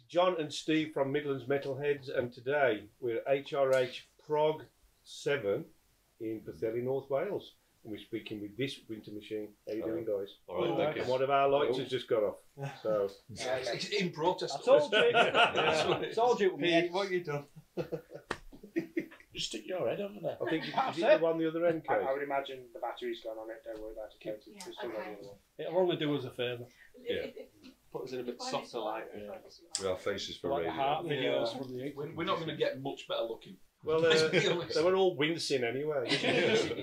John and Steve from Midlands Metalheads, and today we're at HRH Prog 7 in Pwllheli, North Wales. And we're speaking with this winter machine. How you doing, guys? All right, thank you. And one of our lights has just got off. So it's in protest. I told you. I told you. Pete, what have you done? Just stick your head over there. I think is it the one the other end, Kate? I would imagine the battery's gone on it. Don't worry about it, Kate. Yeah, It's still got the okay. other one. It'll only do us a favour. Yeah. Put us in a bit softer light. With our faces for Like the radio. heart videos from the We're not going to get much better looking. Well, they were all wincing anyway.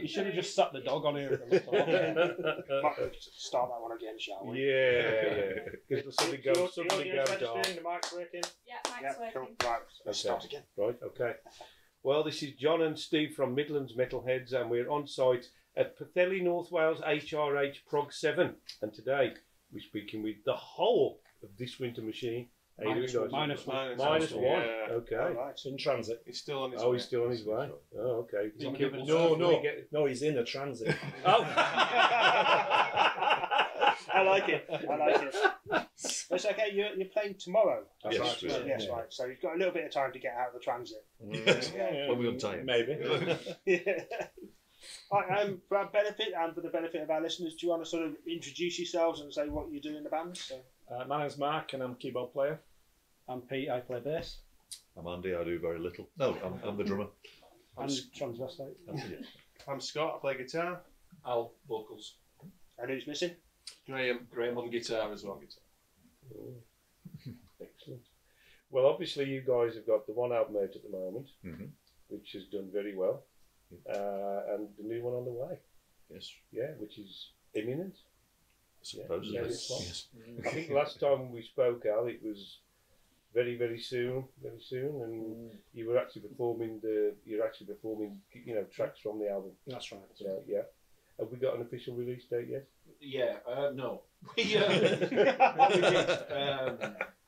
You should have just sat the dog on here. Might start that one again, shall we? Yeah. Because something goes dark. The mic's working. Yeah, Yeah, Mike's cool. working. Right, let's start again. Right, okay. Well, this is John and Steve from Midlands Metalheads, and we're on site at Pwllheli, North Wales, HRH Prog 7. And today we're speaking with the whole of this winter machine. How you doing, guys? Minus one. Minus one. Yeah. Okay. All right. It's in transit. He's still on his Oh, way. he's still on his way. Oh, okay. No, he's in a transit. Oh. I like it. I like it. It's okay. You're playing tomorrow. Yes, right. we are. Yes, right. So you've got a little bit of time to get out of the transit. Yes. Yeah. When we untie him. Maybe. Yeah. Right, for our benefit and for the benefit of our listeners, do you want to sort of introduce yourselves and say what you do in the band? So. My name's Mark and I'm keyboard player. I'm Pete, I play bass. I'm Andy, I do very little. No, I'm the drummer. And transvestite. I'm Scott, I play guitar. Al, vocals. And who's missing? Graham on guitar as well. Excellent. Well, obviously you guys have got the one album out at the moment, which has done very well, and the new one on the way. Yes, Yeah, which is imminent. supposedly. Yeah, Yes. I think last time we spoke, Al, it was very, very soon, and you were actually performing tracks from the album. That's right. So, yeah. Have we got an official release date yet? Yeah, no.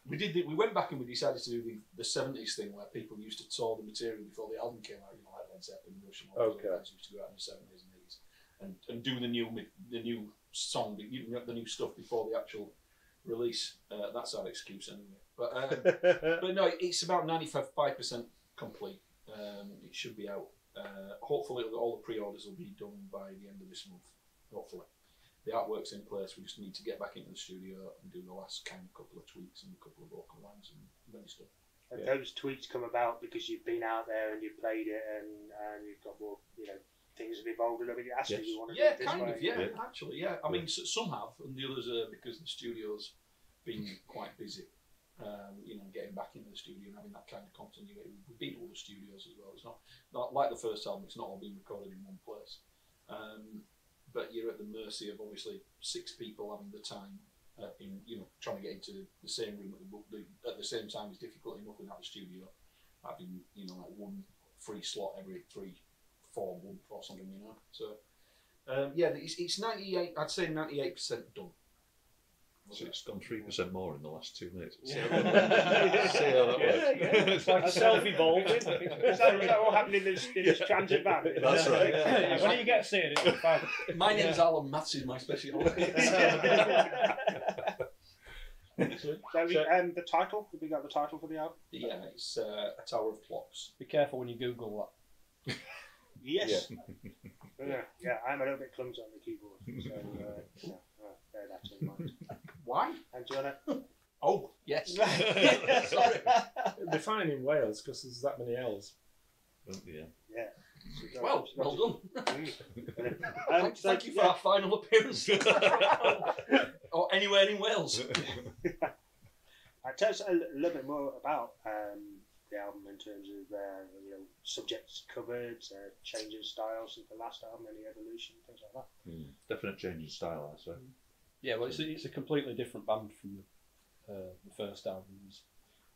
We went back and we decided to do the 70s thing where people used to tour the material before the album came out, you know, like Led Zeppelin, Rush and all those guys used to go out in the 70s and 80s and do the new song, the new stuff before the actual release. That's our excuse anyway. But no, it's about 95% complete. It should be out. Hopefully all the pre-orders will be done by the end of this month, hopefully. The artwork's in place, we just need to get back into the studio and do the last kind of couple of tweaks and a couple of vocal lines and many stuff. And those tweaks come about because you've been out there and you've played it and you've got more, things have evolved a little bit. Actually, you want to do it this way. Actually, yeah. I mean, some have, and the others are because the studio's been quite busy. Getting back into the studio and having that kind of continuity. We've been to all the studios as well. It's not like the first album. It's not all been recorded in one place. But you're at the mercy of obviously 6 people having the time. Trying to get into the same room at the same time is difficult enough without the studio. Having like one free slot every 3-4 months or something. So it's 98. I'd say 98% done. So it's gone 3% more in the last 2 minutes. Yeah. See how that works. It's like self-evolving. Is that all happening in this transit van? That's right. When you get seeing it, it'll be fine. My name's Alan. Maths is my speciality. So the title? Have we got the title for the album? Yeah, it's A Tower of Clocks. Be careful when you Google that. Yes. Yeah, I'm a little bit clumsy on the keyboard. So, bear that in mind. Why? And do you want to... Oh, yes. Sorry. It'll be fine in Wales because there's that many L's. Yeah. Yeah. Well done. Thank you for yeah. our final appearance. Or anywhere in Wales. Tell us a little bit more about the album in terms of subjects covered, change in style since the last album, any evolution, things like that. Definite change in style, I'd say. Yeah, well, it's a completely different band from the first albums.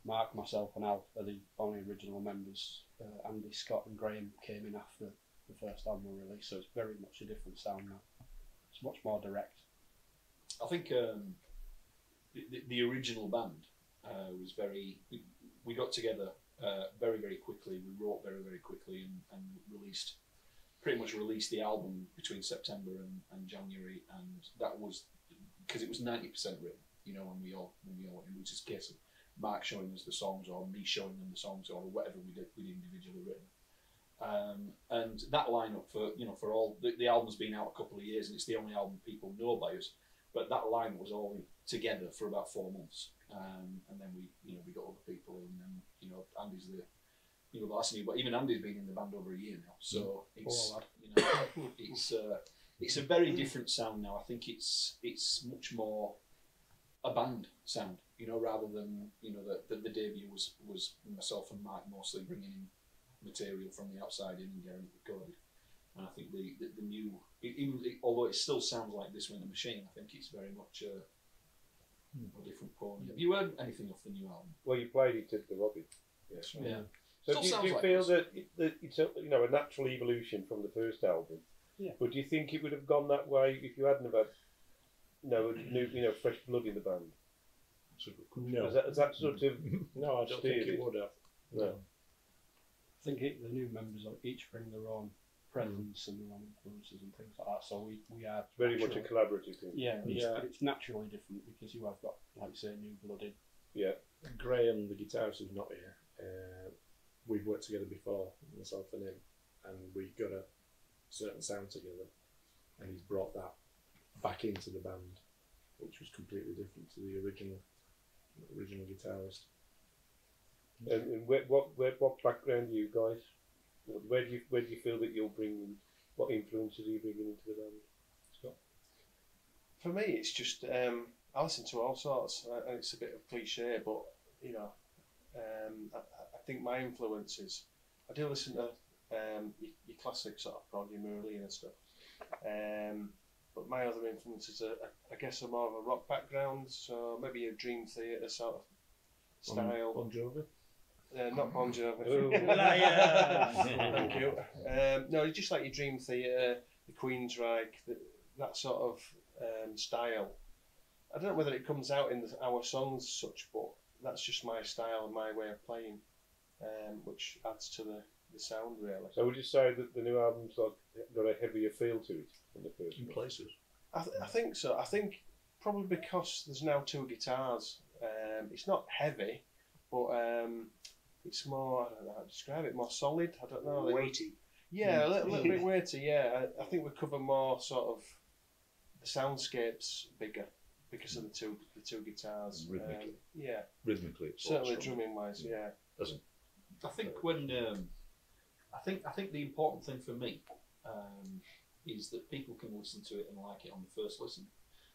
Mark, myself, and Al are the only original members. Andy, Scott, and Graham came in after the first album release, so it's very much a different sound now. It's much more direct. I think the original band was very. We got together very, very quickly. We wrote very, very quickly and pretty much released the album between September and January, and that was because it was 90% written. When we all it was just a case of Mark showing us the songs, or me showing them the songs, or whatever we'd individually written. And that lineup for all the album's been out a couple of years, and it's the only album people know by us. But that line was all together for about 4 months, and then we got other people in, and Andy's the last new, but even Andy's been in the band over a year now, so it's a very different sound now. I think it's much more a band sound, rather than the debut was myself and Mike mostly bringing in material from the outside in and getting it recorded. And I think the new, although it still sounds like This Winter Machine, I think it's very much a different pony. Have you heard anything off the new album? Well, you played it at the Robbie. Yes. Yeah. So do you like feel that it's a natural evolution from the first album? Yeah. But do you think it would have gone that way if you hadn't have had new fresh blood in the band? No. Is that sort of No, I don't think it would have. No. I think the new members each bring their own presence and their own influences and things like that. So we are very much a collaborative thing. Yeah, it's naturally different because you have got, like you say, new blood in. Yeah. Graham, the guitarist, who's not here, we've worked together before, myself and him, and we got a certain sound together, and he's brought that back into the band, which was completely different to the original guitarist. And what background are you guys? Where do you feel that you'll bring in? What influences are you bringing into the band? Scott? For me, it's just I listen to all sorts, and it's a bit of cliche, but I think my influences. I do listen to your classic sort of prog, your Metalheads and stuff. But my other influences are, I guess, are more of a rock background, so maybe a Dream Theater sort of style. Bon Jovi? Not Bon Jovi. Ooh. Thank you. No, just like your Dream Theater, the Queensryche, that sort of style. I don't know whether it comes out in our songs as such, but that's just my style and my way of playing, which adds to the sound, really. So would you say that the new album's got a heavier feel to it than the first In one? places. I think so. I think probably because there's now 2 guitars. It's not heavy, but it's more, I don't know how to describe it, more solid. I don't know. Weighty. Yeah, a little bit weighty, yeah. I think we cover more sort of, the soundscape's bigger because of the two guitars. Rhythmically. Yeah. Rhythmically, it's Certainly stronger. drumming wise, yeah. I think when I think the important thing for me is that people can listen to it and like it on the first listen.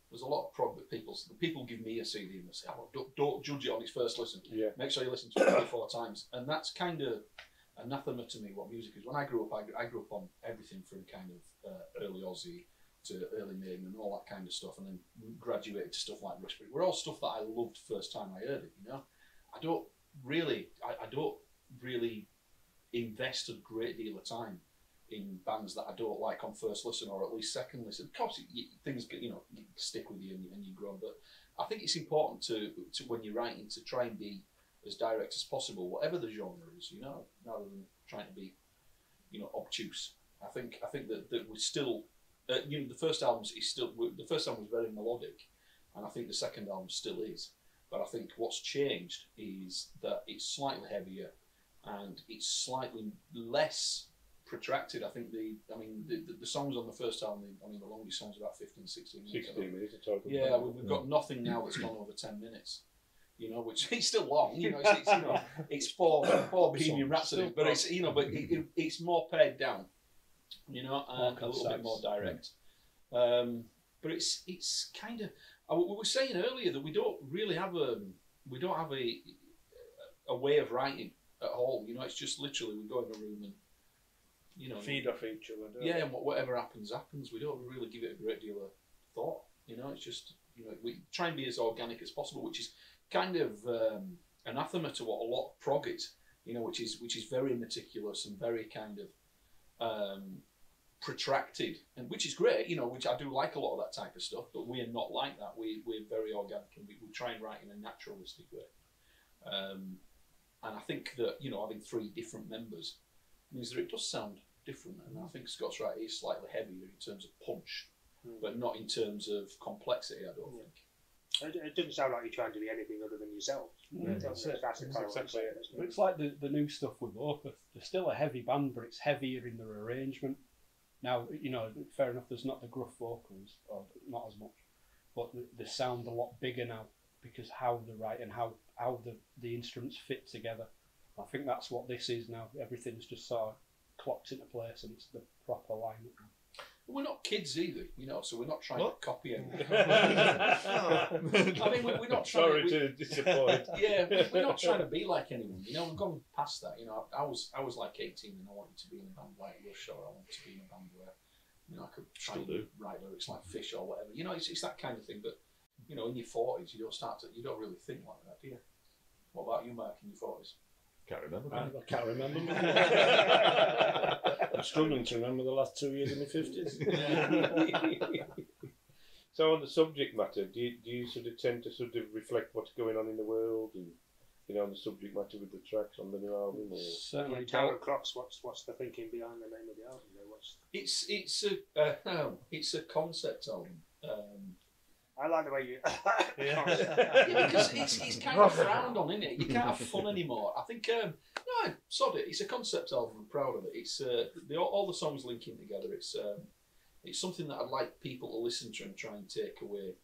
There's a lot of prog that people give me a CD and they say, "Oh, don't judge it on its first listen. Yeah. Make sure you listen to it 3 or 4 times." And that's kind of anathema to me what music is. When I grew up, I grew up on everything from kind of early Aussie to early Maiden and all that kind of stuff, and then graduated to stuff like Rushbury. We're all stuff that I loved first time I heard it. I don't really invest a great deal of time in bands that I don't like on first listen or at least second listen. Of course, things you stick with you and you grow. But I think it's important to when you're writing to try and be as direct as possible, whatever the genre is. Rather than trying to be, obtuse. I think that we're still. The first album was very melodic, and I think the second album still is. But I think what's changed is that it's slightly heavier, and it's slightly less protracted. I think the songs on the first album, the longest song's about 15, 16 minutes. 16 minutes a total. Yeah, we've got nothing now that's gone over 10 minutes. Which is still long. It's four Bohemian Rhapsody, but it's more pared down. And a little bit more direct. But it's kind of. We were saying earlier that we don't really have a way of writing at all. It's just literally we go in a room and Feed off each other. Don't and whatever happens. We don't really give it a great deal of thought. It's just we try and be as organic as possible, which is kind of anathema to what a lot of prog is. Which is very meticulous and very kind of protracted, and which is great. Which I do like a lot of that type of stuff. But we're not like that. We're very organic, and we try and write in a naturalistic way. And I think that having 3 different members means that it does sound different. And I think Scott's right; it is slightly heavier in terms of punch, but not in terms of complexity. I don't think. It doesn't sound like you're trying to be anything other than yourself. That's the kind of exactly it. isn't But it? it's like the new stuff with Opeth. They're still a heavy band, but it's heavier in their arrangement. Now, you know, fair enough, there's not the gruff vocals, or not as much, but they sound a lot bigger now because how they write and how the instruments fit together. I think that's what this is now. Everything's just sort of clocked into place and it's the proper lineup. We're not kids either, you know, so we're not trying What? to copy anything. I mean, we're not trying Sorry to disappoint. Yeah, we're not trying to be like anyone. You know, we've gone past that. You know, I was like 18 and I wanted to be in a band like Rush, or I wanted to be in a band where, you know, I could try Still and do. write lyrics like Fish or whatever. You know, it's that kind of thing. But you know, in your 40s, you don't really think like that, do you? What about you, Mark, in your 40s? Can't remember. I can't remember. I'm struggling to remember the last 2 years of my 50s. So on the subject matter, do you sort of tend to sort of reflect what's going on in the world and, you know, on the subject matter with the tracks on the new album? Or? Certainly, Tower Clocks. What's the thinking behind the name of the album? It's a concept album. I like the way you. Yeah, because it's kind of frowned on, isn't it? You can't have fun anymore. I think, no, sod it. It's a concept album. I'm proud of it. It's all the songs linking together. It's something that I'd like people to listen to and try and take away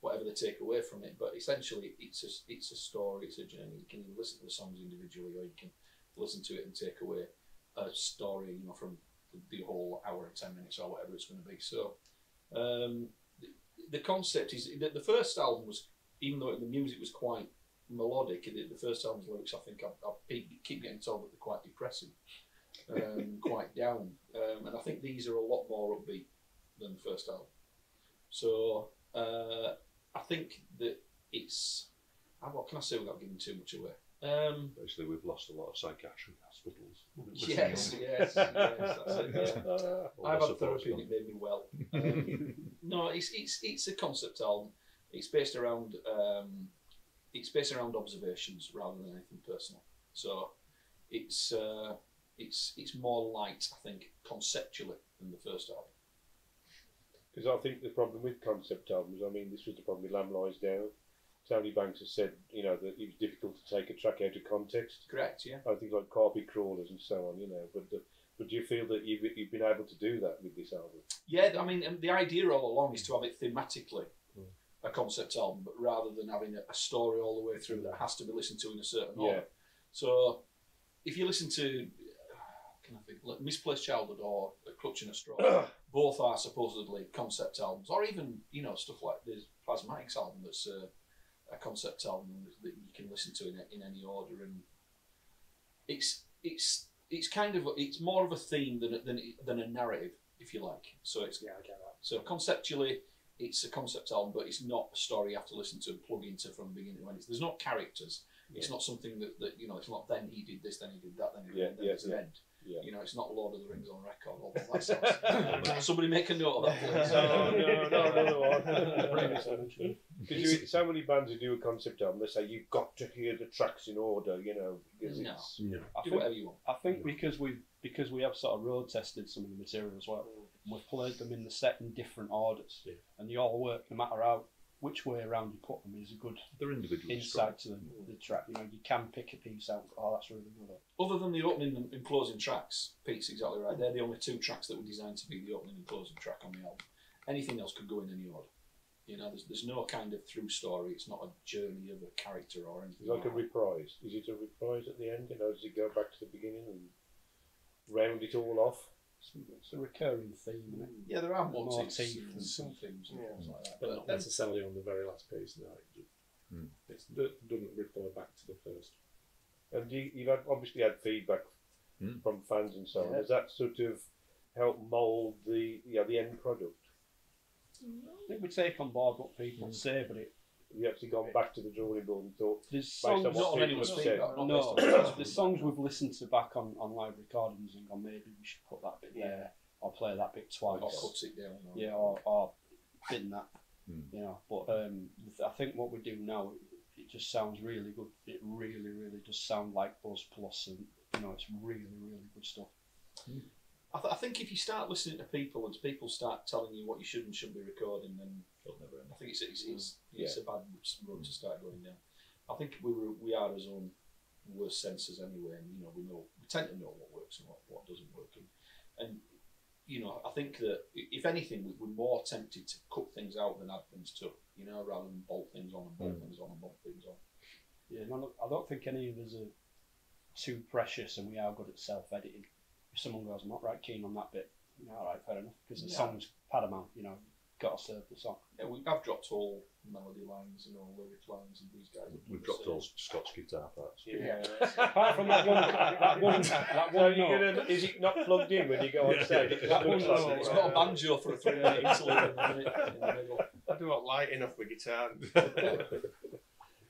whatever they take away from it. But essentially, it's a story. It's a journey. You can listen to the songs individually, or you can listen to it and take away a story, you know, from the whole hour and 10 minutes or whatever it's going to be. So. The concept is that the first album was, even though the music was quite melodic, the first album's lyrics, I think, I keep getting told that they're quite depressing, quite down, and I think these are a lot more upbeat than the first album. So I think that it's, what can I say without giving too much away? Basically, we've lost a lot of psychiatric hospitals. Yes, that's it. Yeah. I've had therapy and it made me well. No, it's a concept album. It's based around observations rather than anything personal. So it's more light, I think, conceptually than the first album. Because I think the problem with concept albums, I mean, this was the problem with Lamb Lies Down. Tony Banks has said, you know, that it was difficult to take a track out of context. Correct, yeah. I think like Carpet Crawlers and so on, you know. But do you feel that you've been able to do that with this album? Yeah, I mean, the idea all along is to have it thematically a concept album, but rather than having a story all the way through that has to be listened to in a certain order. So if you listen to, can I think, like Misplaced Childhood or Clutching a Straw, both are supposedly concept albums, or even, you know, stuff like the Plasmatics album that's a concept album that you can listen to in any order, and it's more of a theme than a narrative, if you like. So it's, Yeah, I get that. so conceptually it's a concept album, but it's not a story you have to listen to and plug into from the beginning to end. There's not characters. It's not something that you know. It's not then he did this, then he did that, then he did that, then there's an end. Yeah. You know, it's not Lord of the Rings on record. All that sounds. Somebody make a note of that, please. No. Because so many bands who do a concept album, they say you've got to hear the tracks in order, you know. Because No. it's, No. Do whatever you want. I think because we have sort of road tested some of the material as well, and we've played them in the set in different orders, and they all work no matter which way around you put them is a good They're individually insight to the track. You know, you can pick a piece out. Oh, that's really good. Other than the opening and closing tracks, Pete's exactly right. They're the only two tracks that were designed to be the opening and closing track on the album. Anything else could go in any order. You know, there's no kind of through story. It's not a journey of a character or anything. it's like a reprise. Is it a reprise at the end? You know, does it go back to the beginning and round it all off? It's a recurring theme, isn't it? Yeah, there are Motifs motifs and and some themes and things like that. But not necessarily on the very last piece. No, it doesn't refer back to the first. And you've obviously had feedback from fans and so on. Has that sort of helped mould the end product? I think we take on board what people say, but Have you actually gone back to the drawing board and thought, there's based songs. on Not what on people anyone's have feedback. said? Not No, based on the songs we've listened to back on live recordings and gone, maybe we should put that bit there, or play that bit twice, or cuts it down. yeah, or bin that, you know. But I think what we do now, it just sounds really good. It really, really does sound like Buzz Plus, and you know, it's really, really good stuff. I think if you start listening to people and people start telling you what you should and shouldn't be recording, then I think it's a bad road to start going down. I think we are our own worst censors anyway, and we tend to know what works and what doesn't work, and I think that if anything, we're more tempted to cut things out than add things to, rather than bolt things on and bolt things on and bolt things on. Yeah, no, I don't think any of us are too precious, and we are good at self-editing. If someone goes, I'm not right keen on that bit, all right, fair enough, because the song's paramount, got to serve the song. Yeah, I've dropped all melody lines and all lyric lines, and these guys. We've dropped all Scott's guitar parts. Yeah. Apart from that one note. Is it not plugged in when you go on stage? It's got a banjo for a 3-minute interlude in the middle. I do not light enough with guitar.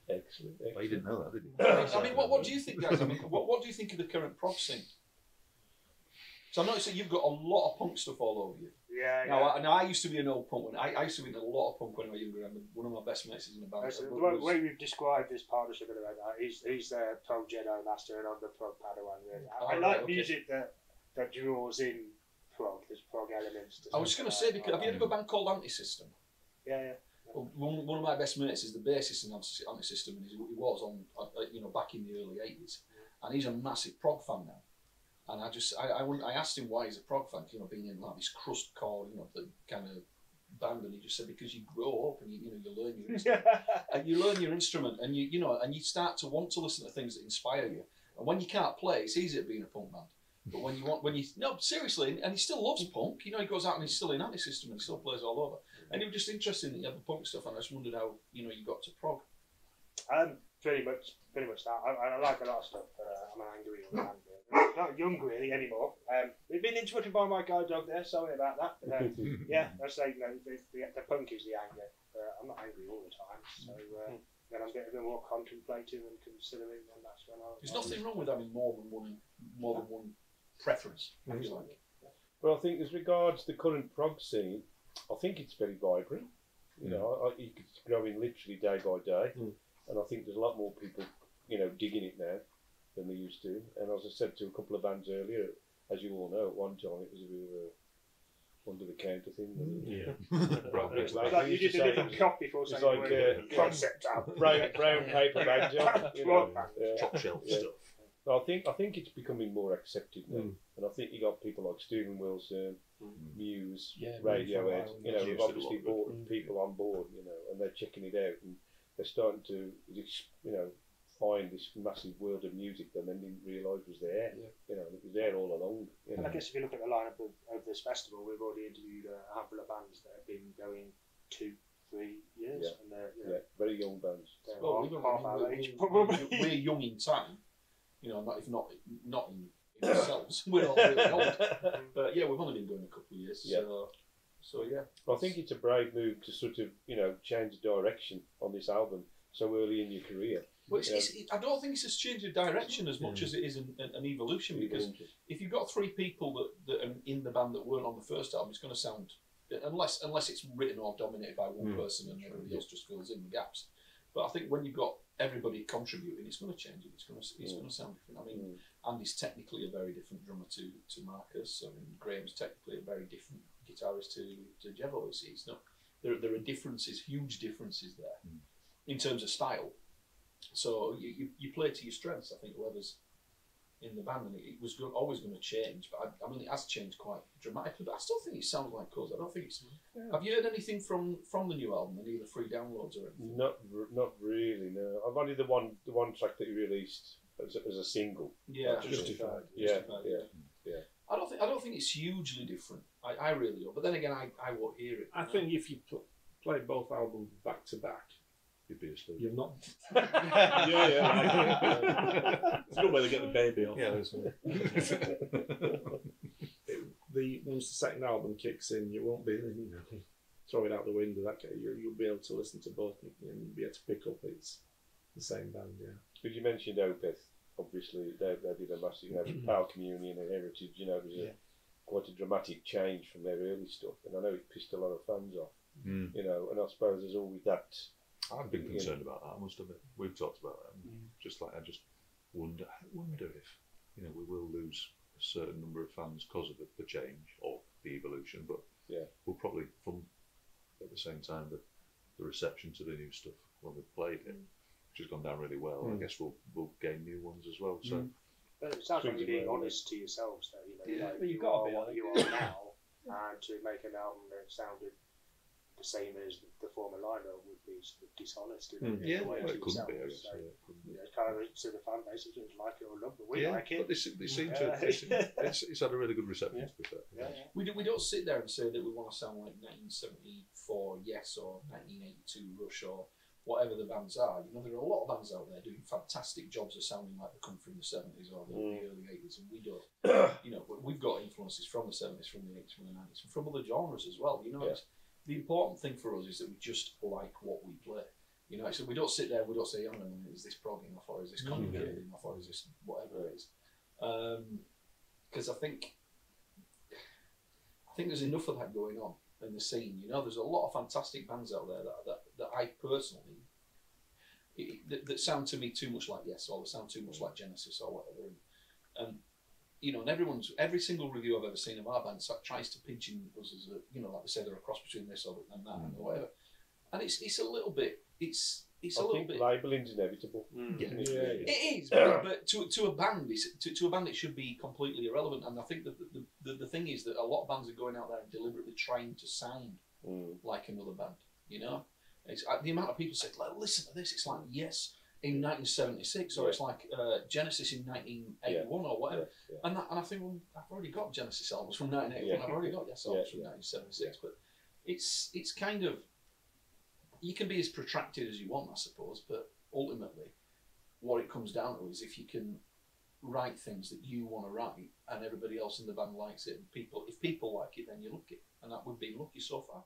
Excellent. Well, you didn't know that, did you? I mean, what do you think, guys? I mean, what do you think of the current prog scene? So I noticed that you've got a lot of punk stuff all over you. Yeah. Now I used to be an old punk. I used to be in a lot of punk when I was younger. One of my best mates is in a band. The way we've described this partnership about that, he's the prog Jedi master and I'm the prog Padawan. Really. I like music that draws in prog. There's prog elements. I was just going to say, because have you heard of a band called Anti-System? Yeah. Well, one of my best mates is the bassist in Anti-System, and he was on, back in the early '80s, and he's a massive prog fan now. And I asked him why he's a prog fan, being in like this crustcore, the kind of band, and he just said because you grow up and you learn your instrument, and you learn your instrument, and and you start to want to listen to things that inspire you. And when you can't play, it's easier being a punk band. But no, seriously, and he still loves punk. He goes out and he's still in Anti-System and he still plays all over. And he was just interested in the other punk stuff, and I just wondered how you got to prog. Pretty much that. I like a lot of stuff, but I'm an angry young man. Not young really anymore. We've been interrupted by my guide dog there. Sorry about that. Yeah, I say the punk is the anger. I'm not angry all the time, so when I'm getting a bit more contemplative and considering, then that's when I. There's nothing wrong with having more than one preference. I feel like. Well, I think as regards the current prog scene, I think it's very vibrant. It's growing literally day by day, and I think there's a lot more people, digging it now than they used to. And as I said to a couple of bands earlier, as you all know, at one time it was a bit of a under the counter thing. You did a little copy before saying like concept album. brown paper banjo, top shelf stuff. I think it's becoming more accepted now, and I think you got people like Stephen Wilson, Muse, Radiohead, who've obviously brought people on board, and they're checking it out, and they're starting to, find this massive world of music that they didn't realise was there. It was there all along. And I guess if you look at the lineup of this festival, we've already interviewed a handful of bands that have been going 2-3 years, and they're very young bands. Half our age, probably. We're young in time. If not in ourselves. We're not really old. But yeah, we've only been going a couple of years. So yeah. I think it's a brave move to sort of, change the direction on this album so early in your career. Well, I don't think it's a change of direction as much as it is an evolution, because if you've got 3 people that are in the band that weren't on the first album, it's going to sound, unless it's written or dominated by one person and everybody else just fills in the gaps. But I think when you've got everybody contributing, it's going to change it. It's going to sound different. I mean, Andy's technically a very different drummer to Marcus. I mean, Graham's technically a very different guitarist to Jevo. It's not. There are differences, huge differences there, in terms of style. So you play to your strengths. I think whoever's in the band, and it was always going to change. But I mean, it has changed quite dramatically. But I still think it sounds like us. I don't think it's. Have you heard anything from the new album? Any of the free downloads or anything? Not really. No, I've only the one track that he released as a single. Yeah, Justified. Yeah. I don't think it's hugely different. I really don't. But then again, I won't hear it. I think if you play both albums back to back, You'd be asleep. you're not. It's a good way to get the baby off. Yeah, once the second album kicks in, you won't be throw it out the window. You'll be able to listen to both and you'll be able to pick up it's the same band. Yeah. But you mentioned Opeth. Obviously, they did a massive, Power Communion and Heritage. There's quite a dramatic change from their early stuff, and I know it pissed a lot of fans off. And I suppose there's always that. I've been concerned about that. I must admit, we've talked about that. I just wonder if we will lose a certain number of fans because of the change or the evolution, but we'll probably fund at the same time the reception to the new stuff when we've played it, which has gone down really well. I guess we'll gain new ones as well. So, but it sounds like you're being honest to yourselves, though. You know, like Well, you've you got to are be, I what think. you are now, and to make an album that sounded the same as the former lineup would be sort of dishonest in a way well, to it couldn't be. I yourselves. guess. So, It couldn't be. it's kind of to the fan base, it's like it or not, but we like it. But they seem to. It's had a really good reception. To be fair. We don't sit there and say that we want to sound like 1974 Yes or 1982 Rush or whatever the bands are. You know, there are a lot of bands out there doing fantastic jobs of sounding like they come from the 70s or the early 80s, and we don't. You know, but we've got influences from the 70s, from the 80s, from the 90s, and from other genres as well. You know, the important thing for us is that we just like what we play. You know, so we don't sit there and we don't say, is this prog enough, or is this conjugated enough, or is this whatever it is. Because I think there's enough of that going on in the scene. You know, there's a lot of fantastic bands out there that I personally that sound to me too much like Yes, or that sound too much like Genesis or whatever. And you know, and every single review I've ever seen of our band tries to pinch in us as a, you know, like they say, they're a cross between this and that and whatever. And it's a little bit, it's a little bit. Labelling's inevitable. It is, but to a band, to a band, it should be completely irrelevant. And I think that the thing is that a lot of bands are going out there and deliberately trying to sound like another band. You know, it's the amount of people say, like, listen to this. It's like Yes in 1976, or it's like Genesis in 1981 or whatever. And I think, well, I've already got Genesis albums from 1981. I've already got Yes albums from 1976. But it's kind of, you can be as protracted as you want, I suppose, but ultimately, what it comes down to is if you can write things that you want to write and everybody else in the band likes it, and if people like it, then you're lucky, and that would be lucky so far.